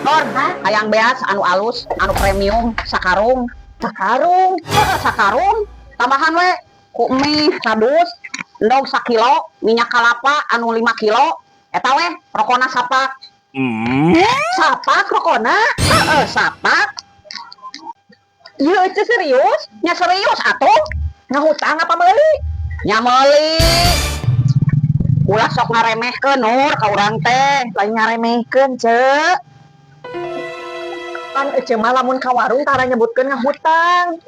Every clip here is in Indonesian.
Nor, hayang beas anu alus, anu premium, sakarung. Sakarung. Tambahan we, ku mie sadus, endog sakilo, minyak kalapa anu 5 kilo. Eta we, rokona sapak. Sapak rokona? Sapak. Iya, itu serius? Nya serius atuh? Ngahutang apa meuli? Nya meuli. Ulah sok ngaremehkeun Nur ka urang teh, lain ngaremehkeun ceuk. Kan ece mah lamun ka warung tara nyebutkeun ngahutang.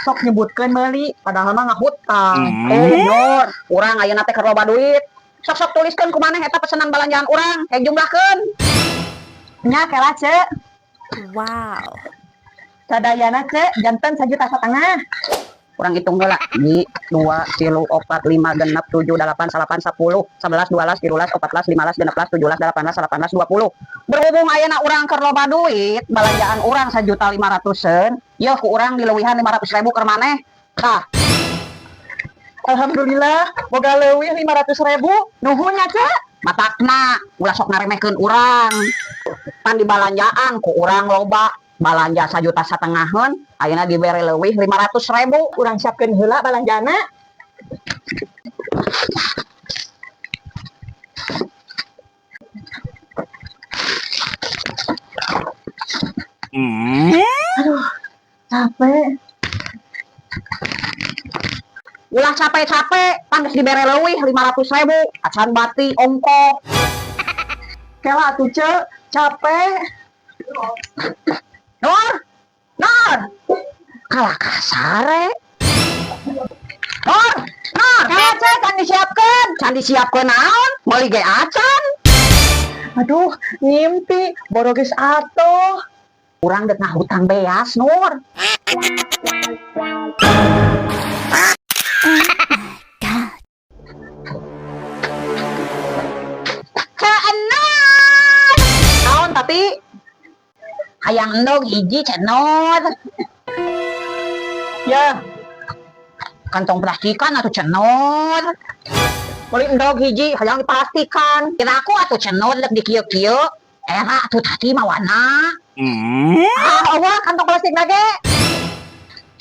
Sok nyebutkeun meuli, padahal mah ngahutang. Nur, urang ayeuna teh keur loba duit. Sok tuliskeun kumaneh eta pesanan balanjaan urang, heg jumlahkeun. Nya kela ceuk. Wow. Sadayana ceuk janten 1,5 juta. Kurang hitung heula. 2, 3, 4, 5, 6, 7, 8, 9, 10, 11, 12, 13, 14, 15, 16, 17, 18, 19, 20. Berhubung ayeuna urang keur loba duit, balanjaan urang 1.500.000, yeuh ku urang dileuwihan 500.000 keur maneh. Tah. Alhamdulillah, boga leuwih 500.000. Nuhun nya ceuk. Matakna, ulah sok ngaremehkeun urang. Pan dibalanjaan ku urang loba. Balanja 1,5 juta, ayeuna dibere leuwih 500.000. Urang siapkeun heula balanjana. Aduh, capek. Ulah capek-capek, pan geus dibere leuwih 500.000, acan bati ongko. Kela atuh ceuk, capek. Nur, kalah kasare. Nur, kela ceuk can disiapkeun naon? Meuli ge acan. Aduh, ngimpi, bodo geus atuh. Urang deuk ngahutang beas, Nur. Keenan. Naon tati? Hayang endog hiji cenor. Ya. Kantong plastikan atuh cenor. Meuli endog hiji hayang diplastikan. Kira aku atuh cenor lek dikieu-kieu. Era atuh tati mawana. Eueuh kantong plastik lage.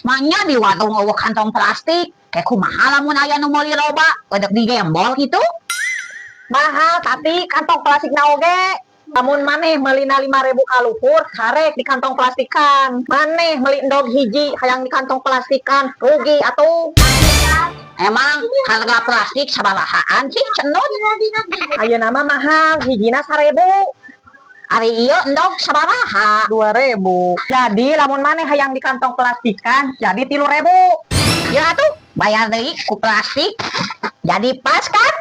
Manya di warung eueuh kantong plastik. Kayak kumaha lamun aya nu meuli loba, wedek digembol gitu. Mahal tapi kantong plastik na oge. Lamun maneh meulina 5.000 ka luhur, karek di kantong plastikan. Maneh meuli endog hiji hayang di kantong plastikan, rugi atuh. Emang harga plastik sabarahaan sih cenut? Ayeuna mah mahal, hijina 1.000. Ari ieu endog sabaraha? 2.000. Jadi lamun maneh hayang di kantong plastikan, jadi 3.000. Ya atuh, bayar deui ku plastik. Jadi pas kan?